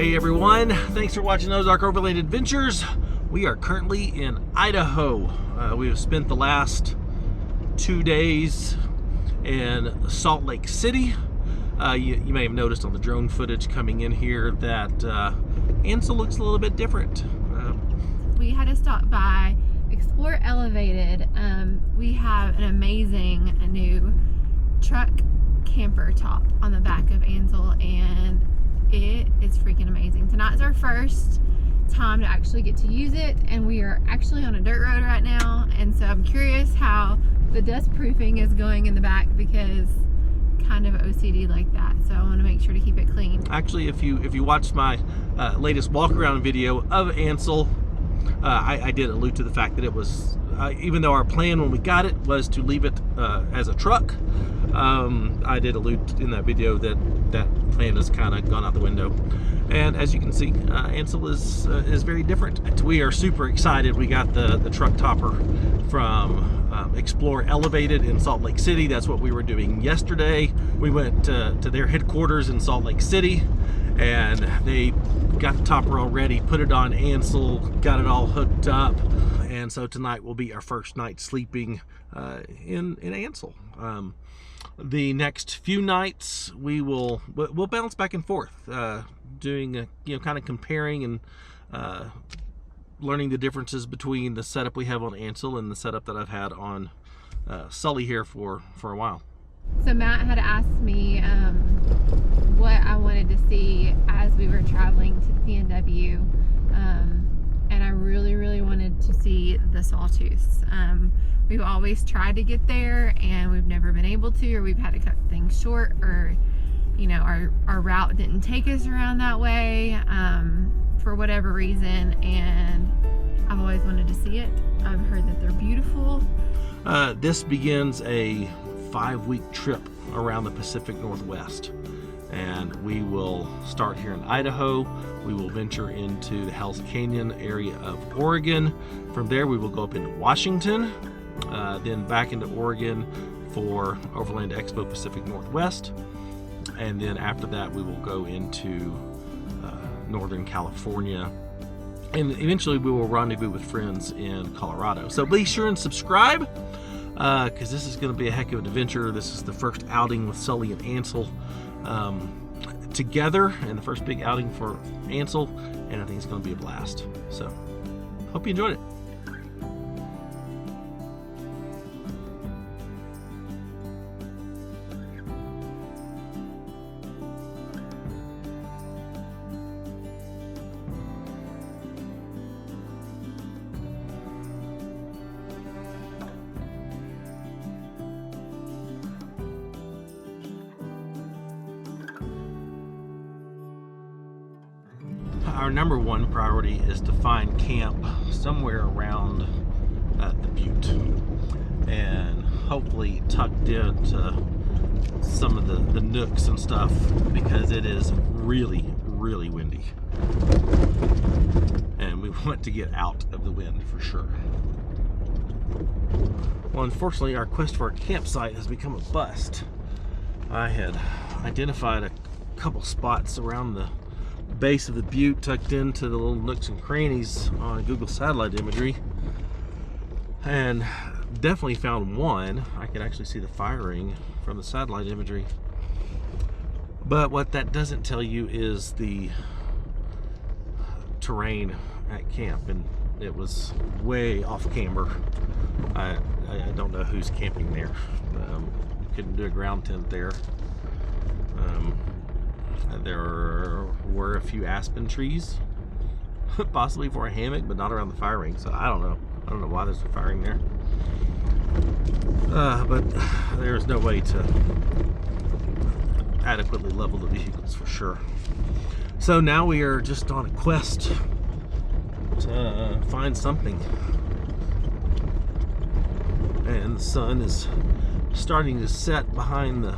Hey everyone, thanks for watching Ozark Overland Adventures. We are currently in Idaho. We have spent the last 2 days in Salt Lake City. You may have noticed on the drone footage coming in here that Ansel looks a little bit different. We had to stop by Explore Elevated. We have an amazing new truck camper top on the back of Ansel, and it is freaking amazing. Tonight's our first time to actually get to use it, and we are actually on a dirt road right now, and so I'm curious how the dust proofing is going in the back, because kind of OCD like that, so I want to make sure to keep it clean. Actually, if you watched my latest walk around video of Ansel, I did allude to the fact that it was, even though our plan when we got it was to leave it as a truck, I did allude in that video that that plan has kind of gone out the window. And as you can see, Ansel is very different. We are super excited. We got the truck topper from Explore Elevated in Salt Lake City. That's what we were doing yesterday. We went to their headquarters in Salt Lake City, and they got the topper already, put it on Ansel, got it all hooked up, and so tonight will be our first night sleeping in Ansel. The next few nights we'll bounce back and forth, doing kind of comparing and learning the differences between the setup we have on Ansel and the setup that I've had on Sully here for a while. So Matt had asked me what I wanted to see as we were traveling to PNW, and I really wanted to see the Sawtooths. We've always tried to get there, and we've never been able to, or we've had to cut things short, or our route didn't take us around that way for whatever reason, and I've always wanted to see it. I've heard that they're beautiful. This begins a 5-week trip around the Pacific Northwest, and we will start here in Idaho. We will venture into the Hells Canyon area of Oregon. From there we will go up into Washington, then back into Oregon for Overland Expo Pacific Northwest, and then after that we will go into Northern California, and eventually we will rendezvous with friends in Colorado. So be sure and subscribe, because this is going to be a heck of an adventure. This is the first outing with Sully and Ansel together, and the first big outing for Ansel, and I think it's going to be a blast. So hope you enjoyed it. Our number one priority is to find camp somewhere around the butte, and hopefully tucked into some of the nooks and stuff, because it is really windy, and we want to get out of the wind for sure. Well, unfortunately our quest for a campsite has become a bust. I had identified a couple spots around the base of the butte, tucked into the little nooks and crannies on Google satellite imagery, and definitely found one. I could actually see the firing from the satellite imagery, but what that doesn't tell you is the terrain at camp, and it was way off camber. I don't know who's camping there. Couldn't do a ground tent there. There were a few aspen trees, possibly for a hammock, but not around the fire ring. So I don't know why there's a firing there. But there's no way to adequately level the vehicles for sure. So now we are just on a quest to find something. And the sun is starting to set behind the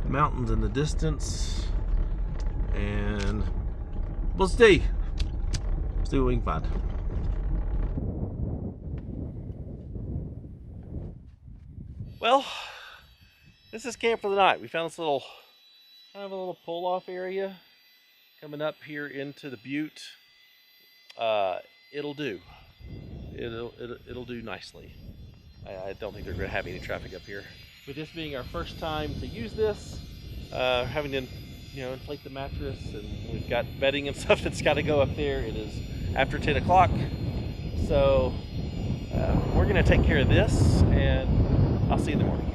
mountains in the distance, and we'll see what we can find. Well, this is camp for the night. We found this little kind of a little pull-off area coming up here into the Butte, it'll do. It'll do nicely. I don't think they're going to have any traffic up here. With this being our first time to use this, having to inflate the mattress, and we've got bedding and stuff that's got to go up there. It is after 10 o'clock, so we're going to take care of this, and I'll see you in the morning.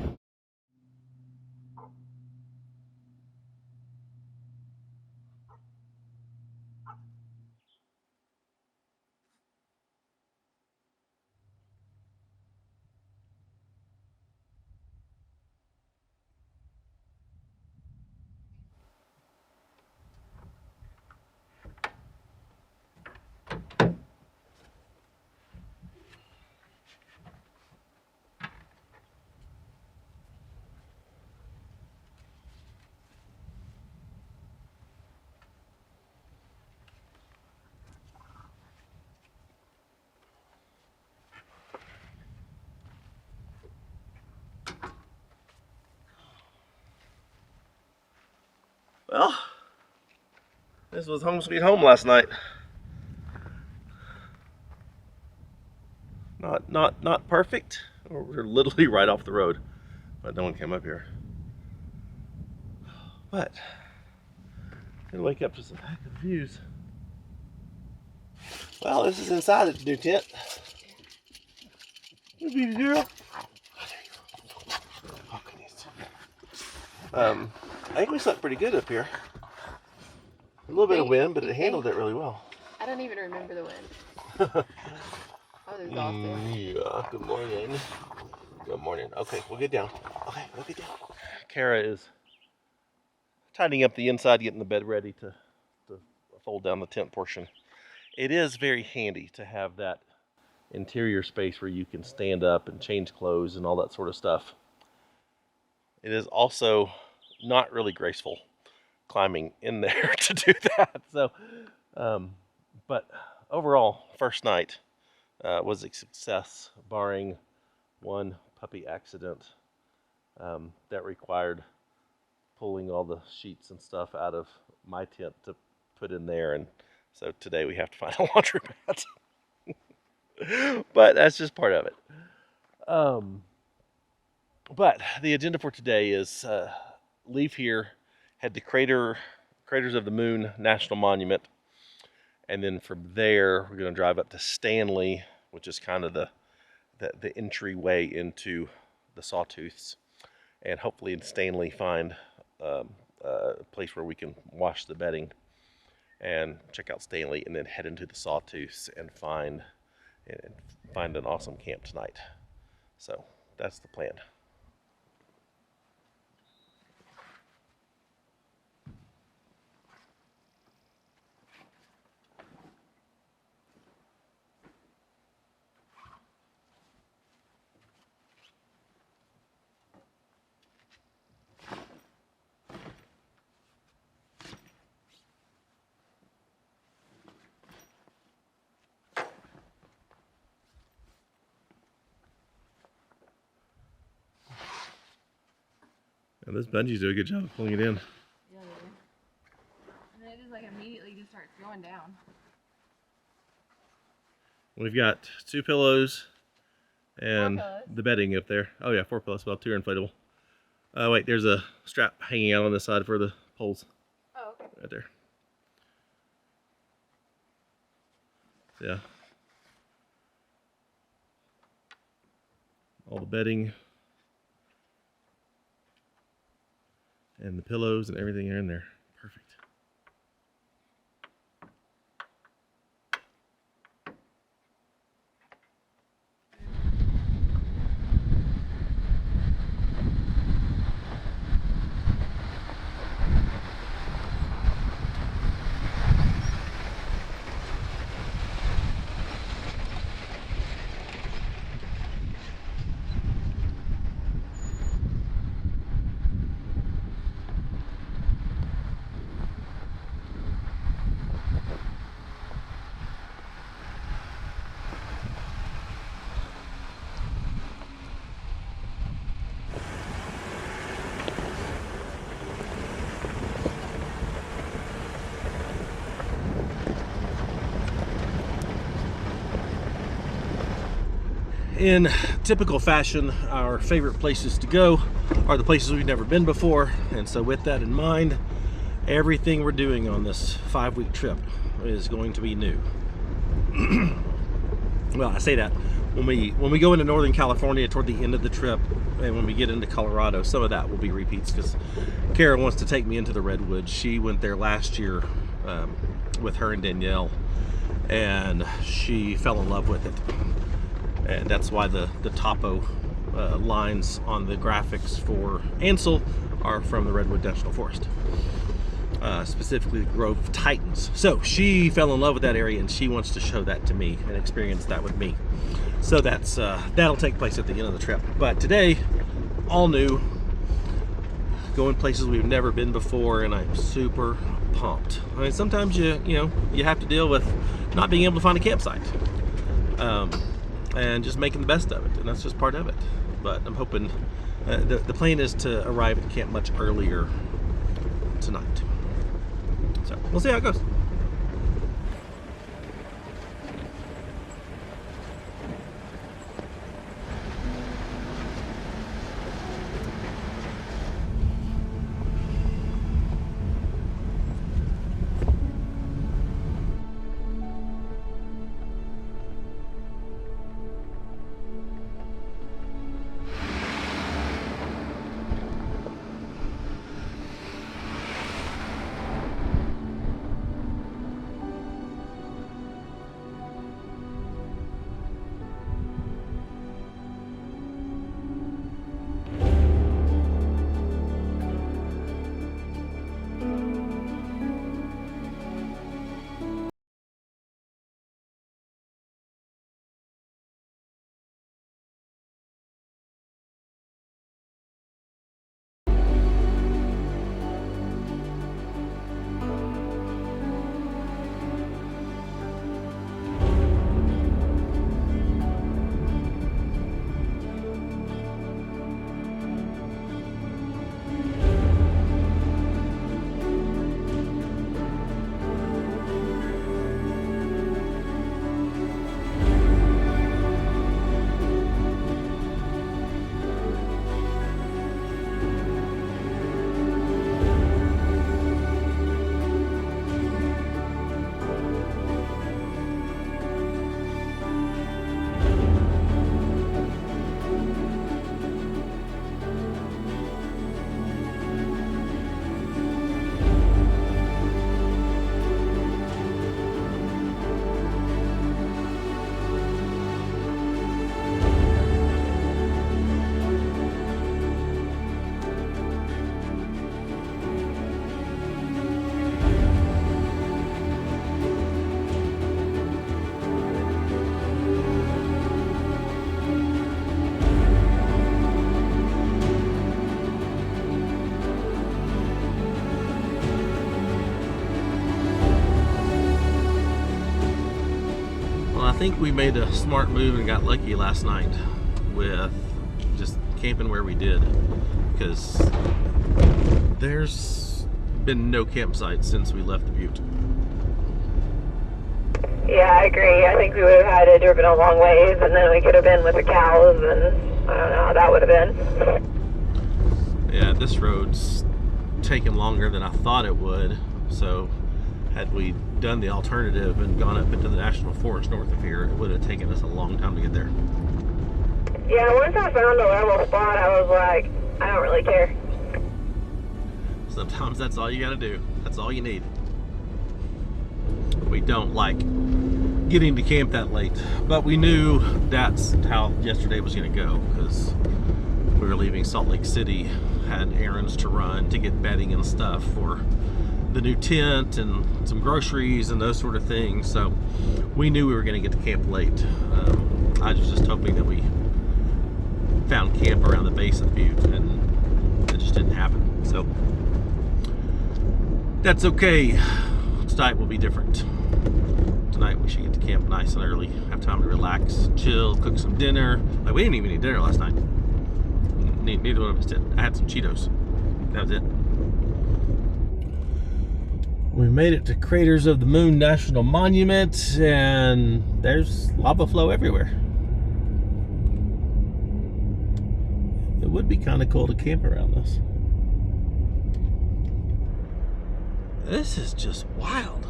Well, this was home sweet home last night. Not perfect. We're literally right off the road, but no one came up here. But gonna wake up to some heck of views. Well, this is inside the new tent. Hey, baby girl. Oh, goodness. I think we slept pretty good up here. A little bit of wind, but it handled it really well. I don't even remember the wind. I was exhausted. Yeah, good morning. Good morning. Okay, we'll get down. Okay, we'll get down. Kara is tidying up the inside, getting the bed ready to fold down the tent portion. It is very handy to have that interior space where you can stand up and change clothes and all that sort of stuff. It is also not really graceful climbing in there to do that. So, but overall, first night was a success, barring one puppy accident that required pulling all the sheets and stuff out of my tent to put in there, and so today we have to find a laundromat. But that's just part of it. But the agenda for today is leave here, head to Craters of the Moon National Monument, and then from there we're going to drive up to Stanley, which is kind of the entryway into the Sawtooths, and hopefully in Stanley find a place where we can wash the bedding and check out Stanley, and then head into the Sawtooths and find an awesome camp tonight. So that's the plan. And those bungees do a good job of pulling it in. Yeah, they do. And then it just like immediately just starts going down. We've got 2 pillows and the bedding up there. Oh yeah, 4 pillows, well 2 are inflatable. Wait, there's a strap hanging out on this side for the poles. Oh, okay. Right there. Yeah. All the bedding and the pillows and everything are in there. Perfect. In typical fashion, our favorite places to go are the places we've never been before, and so with that in mind, everything we're doing on this 5-week trip is going to be new. Well, I say that when we go into Northern California toward the end of the trip, and when we get into Colorado, some of that will be repeats, because Kara wants to take me into the Redwoods. She went there last year with her and Danielle, and she fell in love with it. And that's why the topo lines on the graphics for Ansel are from the Redwood National Forest, specifically the Grove of Titans. So she fell in love with that area, and she wants to show that to me and experience that with me. So that's that'll take place at the end of the trip. But today, all new, going places we've never been before, and I'm super pumped. I mean, sometimes you have to deal with not being able to find a campsite, and just making the best of it, and that's just part of it. But I'm hoping the plan is to arrive at camp much earlier tonight. So we'll see how it goes. I think we made a smart move and got lucky last night with just camping where we did, because there's been no campsite since we left the Butte. Yeah, I agree. I think we would have had to driven a long ways, and then we could have been with the cows, and I don't know how that would have been. Yeah, this road's taken longer than I thought it would, so had we done the alternative and gone up into the National Forest north of here, it would have taken us a long time to get there. Yeah, once I found a level spot, I was like, I don't really care. Sometimes that's all you gotta do. That's all you need. We don't like getting to camp that late, but we knew that's how yesterday was gonna go, because we were leaving Salt Lake City, had errands to run to get bedding and stuff for the new tent and some groceries and those sort of things. So we knew we were going to get to camp late. I was just hoping that we found camp around the base of the Butte, and it just didn't happen. So that's okay. Tonight will be different. Tonight we should get to camp nice and early, have time to relax, chill, cook some dinner. Like, we didn't even eat dinner last night. Neither one of us did. I had some Cheetos. That was it. We made it to Craters of the Moon National Monument, and there's lava flow everywhere. would be kind of cool to camp around this. This is just wild.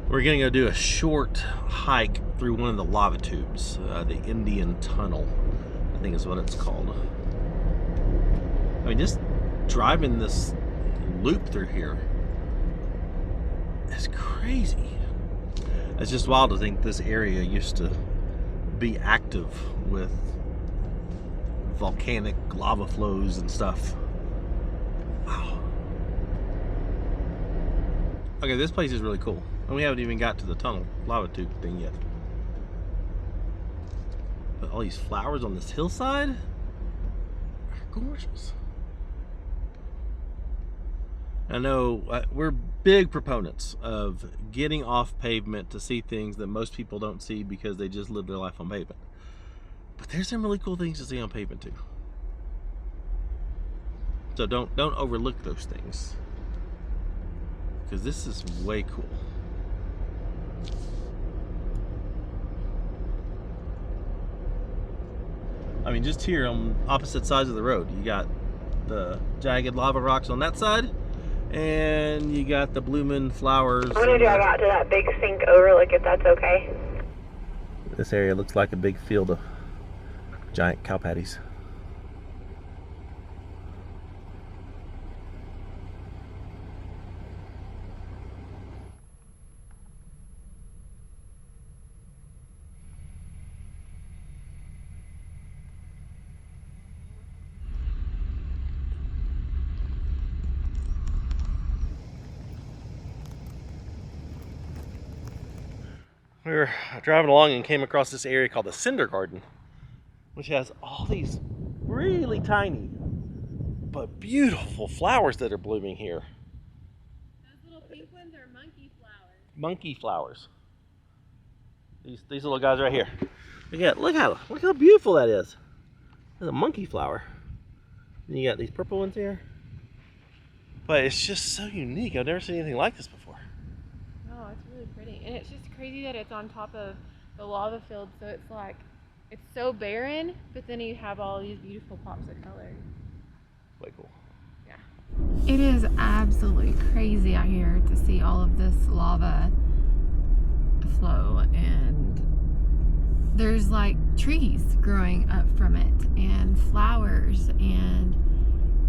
We're gonna go do a short hike through one of the lava tubes, the Indian Tunnel, I think is what it's called. I mean, just driving this loop through here is crazy. It's just wild to think this area used to be active with volcanic lava flows and stuff. Wow. Okay, this place is really cool. And we haven't even got to the tunnel, lava tube thing yet. But all these flowers on this hillside are gorgeous. I know we're big proponents of getting off pavement to see things that most people don't see because they just live their life on pavement. But there's some really cool things to see on pavement too. So don't overlook those things, because this is way cool. I mean, just here on opposite sides of the road, you got the jagged lava rocks on that side, and you got the blooming flowers. I'm gonna drive out to that big sink overlook if that's okay. This area looks like a big field of giant cow patties. We were driving along and came across this area called the Cinder Garden, which has all these really tiny but beautiful flowers that are blooming here. Those little pink ones are monkey flowers. Monkey flowers. These little guys right here. Look how beautiful that is. That's a monkey flower. And you got these purple ones here. But it's just so unique. I've never seen anything like this before. Oh, it's really pretty. And it's just crazy that it's on top of the lava field, so it's like, it's so barren, but then you have all these beautiful pops of color. Way cool. Yeah. It is absolutely crazy out here to see all of this lava flow, and there's like trees growing up from it and flowers, and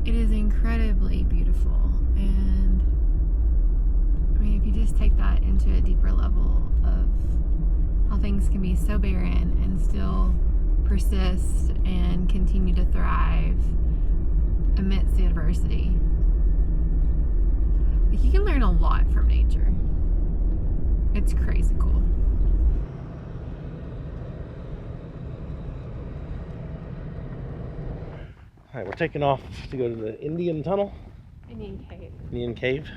it is incredibly beautiful. And I mean, if you just take that into a deeper level of how things can be so barren and still persist and continue to thrive amidst the adversity. Like, you can learn a lot from nature. It's crazy cool. All right, we're taking off to go to the Indian Tunnel. Indian Cave. Indian Cave.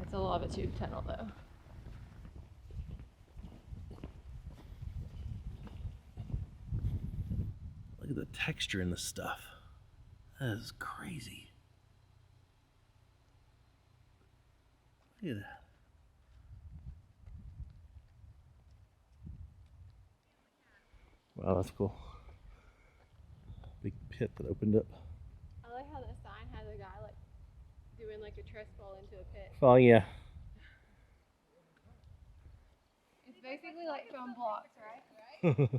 It's a lava tube tunnel though. Look at the texture in this stuff. That is crazy. Look at that. Wow, that's cool. Big pit that opened up. I like how the sign has a guy like doing like a trust fall into a pit. Oh yeah. It's basically like foam blocks, right?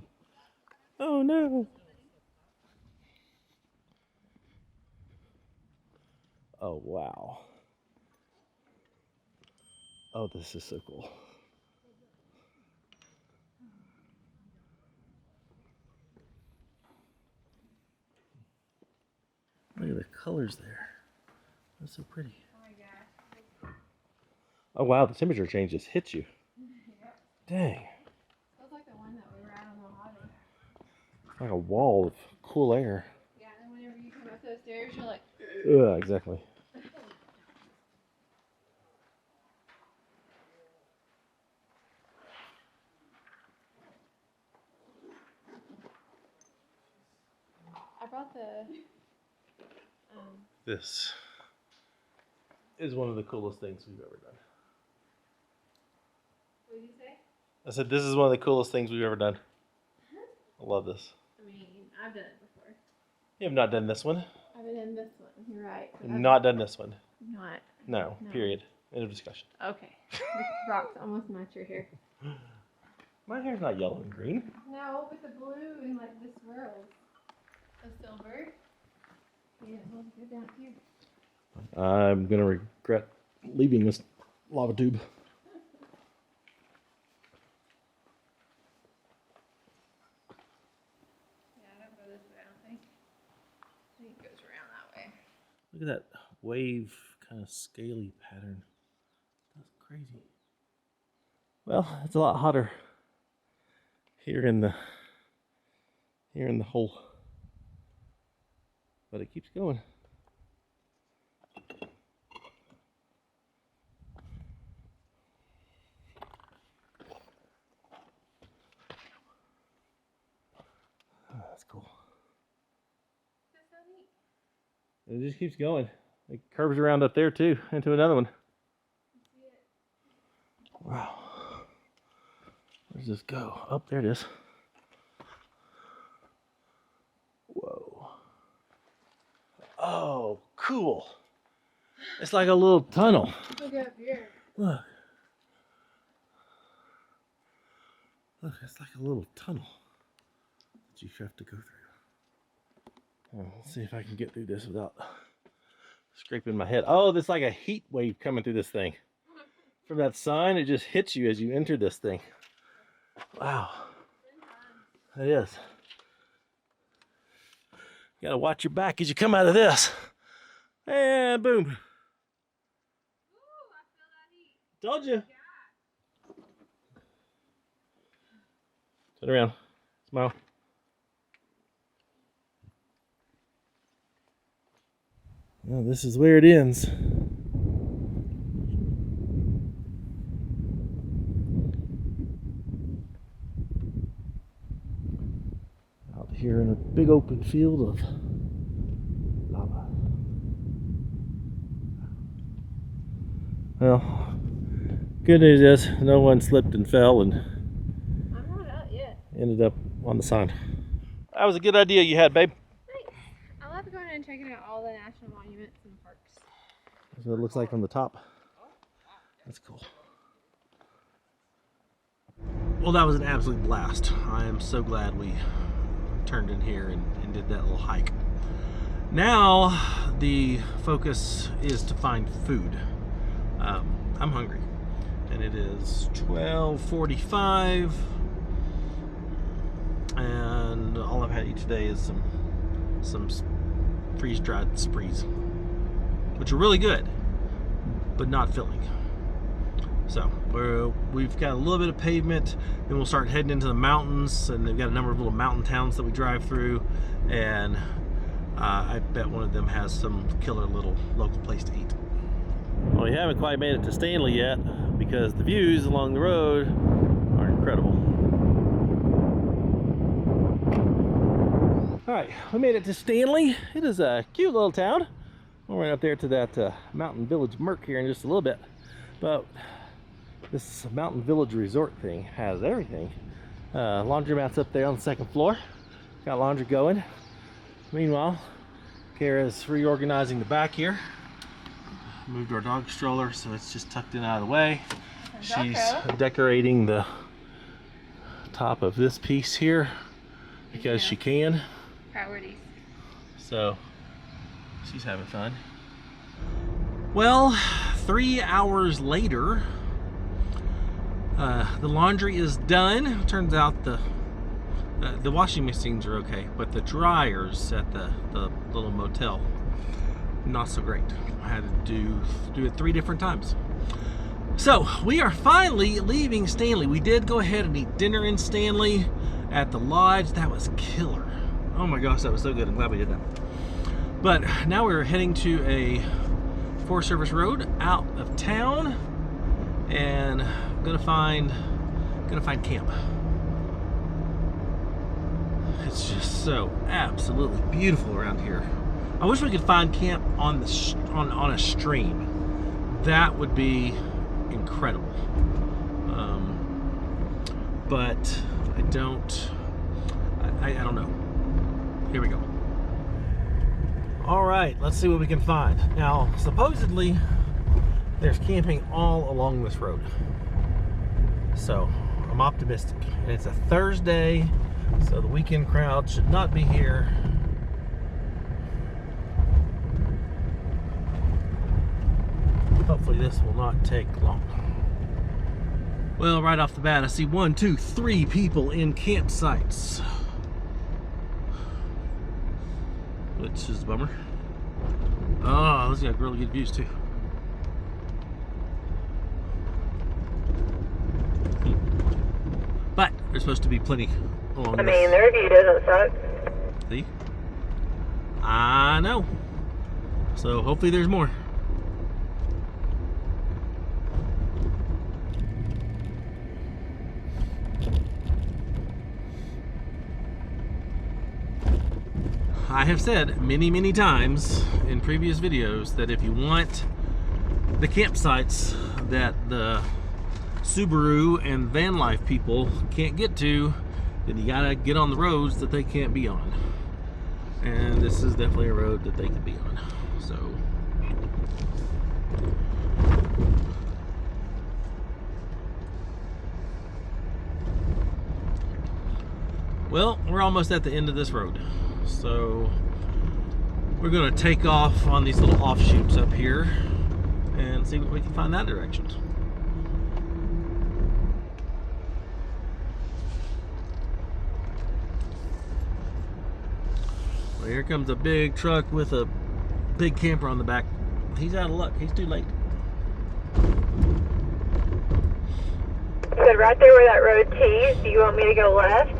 Oh no. Oh wow. Oh, this is so cool. Look at the colors there. That's so pretty. Oh my gosh. Oh wow, the temperature change just hits you. Yep. Dang. Feels like the one that we were at on the hobby. Like a wall of cool air. Yeah, and then whenever you come up those stairs, you're like, Yeah, exactly. I brought the This is one of the coolest things we've ever done. what did you say? I said this is one of the coolest things we've ever done. I love this. I mean, I've done it before. You have not done this one. I've done this one. You're right. You've not done this one. Not. No. Period. End of discussion. Okay. This rock's almost match your hair. My hair's not yellow and green. No, with the blue and like the swirls of silver. Yeah, we'll go down here. I'm gonna regret leaving this lava tube. Yeah, I don't go this way, I don't think. I think it goes around that way. Look at that wave kind of scaly pattern. That's crazy. Well, it's a lot hotter here in the hole, but it keeps going. Oh, that's cool. That's so neat. It just keeps going. It curves around up there too into another one. Wow. Where does this go? Oh, there it is. Whoa. Oh, cool. It's like a little tunnel. Look up here. Look. Look, it's like a little tunnel that you have to go through. Oh, let's see if I can get through this without scraping my head. Oh, there's like a heat wave coming through this thing. From that sign, it just hits you as you enter this thing. Wow. It is. You gotta watch your back as you come out of this. And boom. Ooh, I feel that heat. Told you. Yeah. Turn around. Smile. Well, this is where it ends. Out here in a big open field of lava. Well, good news is no one slipped and fell and I'm not out yet. ended up on the sign. That was a good idea you had, babe. Thanks. I love going and checking out all the national monuments and parks. That's what it looks like from the top. That's cool. Well, that was an absolute blast. I am so glad we turned in here and did that little hike. Now the focus is to find food. I'm hungry, and it is 12:45, and all I've had each day is some freeze-dried sprees, which are really good, but not filling. So we've got a little bit of pavement, then we'll start heading into the mountains, and they've got a number of little mountain towns that we drive through, and I bet one of them has some killer little local place to eat. Well, we haven't quite made it to Stanley yet because the views along the road are incredible. All right, we made it to Stanley. It is a cute little town. We'll run up there to that Mountain Village Merc here in just a little bit, but this Mountain Village Resort thing has everything. Laundromat's up there on the second floor. Got laundry going. Meanwhile, Kara's reorganizing the back here. Moved our dog stroller so it's just tucked in out of the way. She's decorating the top of this piece here because she can. Priorities. So she's having fun. Well, 3 hours later, the laundry is done. Turns out the washing machines are okay, but the dryers at the little motel, not so great. I had to do it 3 different times. So we are finally leaving Stanley. We did go ahead and eat dinner in Stanley at the lodge. That was killer. Oh my gosh, that was so good. I'm glad we did that. But now we're heading to a Forest Service road out of town, and gonna find camp. It's just so absolutely beautiful around here. I wish we could find camp on a stream. That would be incredible. But I I don't know. Here we go. All right, let's see what we can find. Now, supposedly, there's camping all along this road. So, I'm optimistic. And it's a Thursday, so the weekend crowd should not be here. Hopefully this will not take long. Well, right off the bat, I see 1, 2, 3 people in campsites, which is a bummer. Oh, those got really good views too. But there's supposed to be plenty along this. their view doesn't suck. See? I know. So hopefully there's more. I have said many, many times in previous videos that if you want the campsites that the Subaru and van life people can't get to, then you gotta get on the roads that they can't be on. And this is definitely a road that they can be on. So well, we're almost at the end of this road. So we're gonna take off on these little offshoots up here and see what we can find that direction. Well, here comes a big truck with a big camper on the back. He's out of luck. He's too late. So right there where that road tees, do you want me to go left?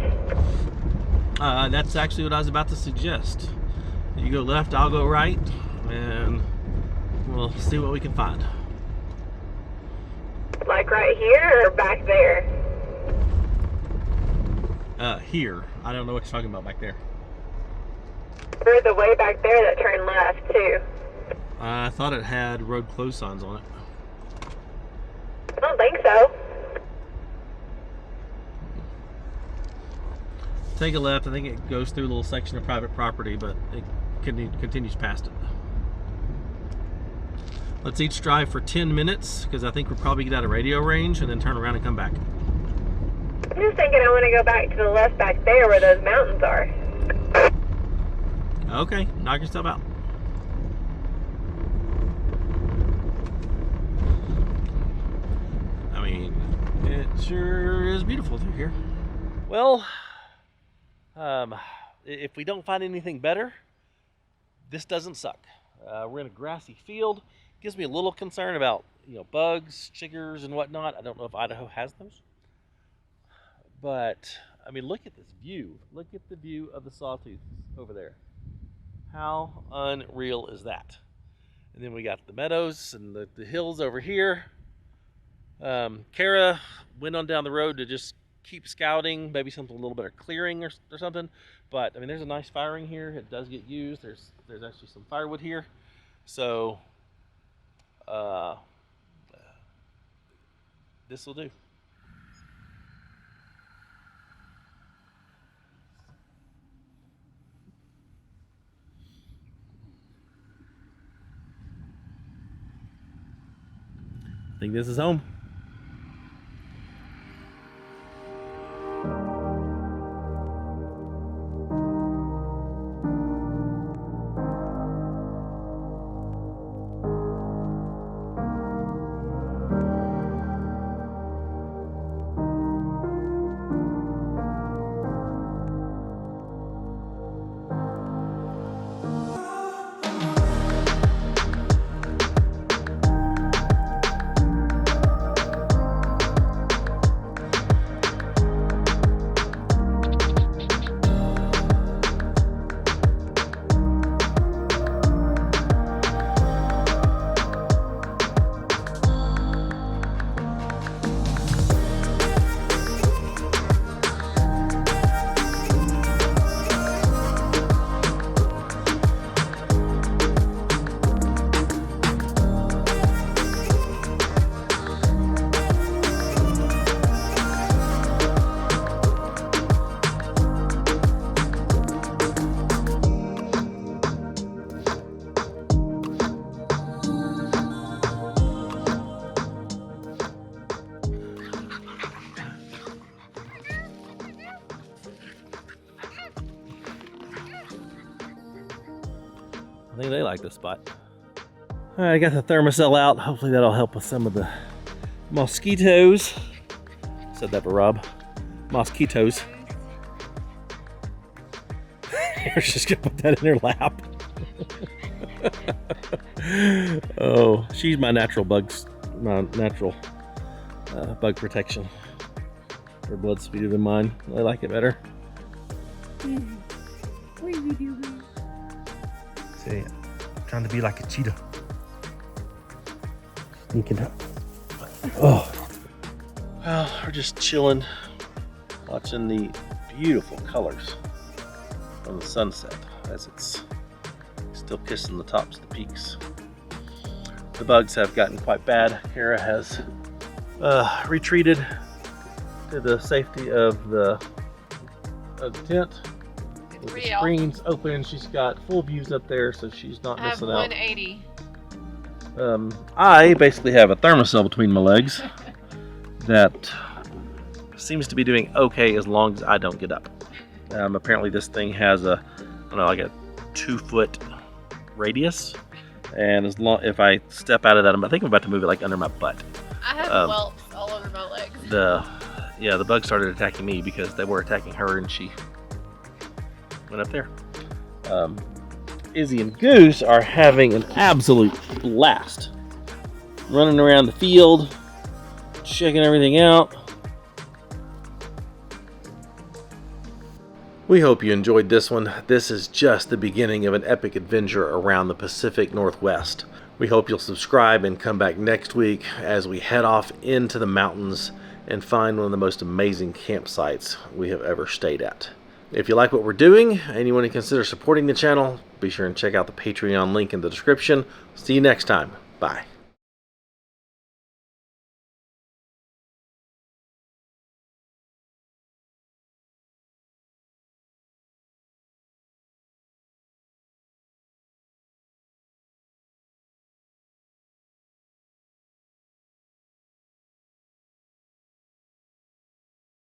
That's actually what I was about to suggest. You go left, I'll go right, and we'll see what we can find. Like right here or back there? Here. I don't know what you're talking about back there. Or the way back there that turned left too. I thought it had road closed signs on it. I don't think so. Take a left. I think it goes through a little section of private property, but it continues past it. Let's each drive for 10 minutes, because I think we'll probably get out of radio range and then turn around and come back. I'm just thinking I want to go back to the left back there where those mountains are. Okay, knock yourself out. I mean, it sure is beautiful through here. Well, if we don't find anything better, this doesn't suck. We're in a grassy field. Gives me a little concern about, bugs, chiggers, and whatnot. I don't know if Idaho has those. But, I mean, look at this view. Look at the view of the Sawtooth over there. How unreal is that? And then we got the meadows and the hills over here. Kara went on down the road to just keep scouting, maybe something a little better clearing or something. But I mean, there's a nice firing here. It does get used. There's actually some firewood here. So this will do. I think this is home. I think they like this spot. All right, I got the thermocell out. Hopefully that'll help with some of the mosquitoes. Said that for Rob. Mosquitoes. She's just gonna put that in her lap. Oh, she's my natural bug protection. Her blood's sweeter than mine. I like it better. What are you doing? See, trying to be like a cheetah. Sneaking up. Oh. Well, we're just chilling, watching the beautiful colors from the sunset as it's still kissing the tops of the peaks. The bugs have gotten quite bad. Kara has retreated to the safety of the tent. With the screens open, she's got full views up there, so she's not missing out. 180. I basically have a thermocell between my legs that seems to be doing okay as long as I don't get up. Apparently this thing has a, I don't know, like a 2-foot radius, and as long if I step out of that, I think I'm about to move it like under my butt. I have whelps all over my legs. The bugs started attacking me because they were attacking her, and she went up there. Izzy and Goose are having an absolute blast, running around the field, checking everything out. We hope you enjoyed this one. This is just the beginning of an epic adventure around the Pacific Northwest. We hope you'll subscribe and come back next week as we head off into the mountains and find one of the most amazing campsites we have ever stayed at. If you like what we're doing and you want to consider supporting the channel, be sure and check out the Patreon link in the description. See you next time. Bye.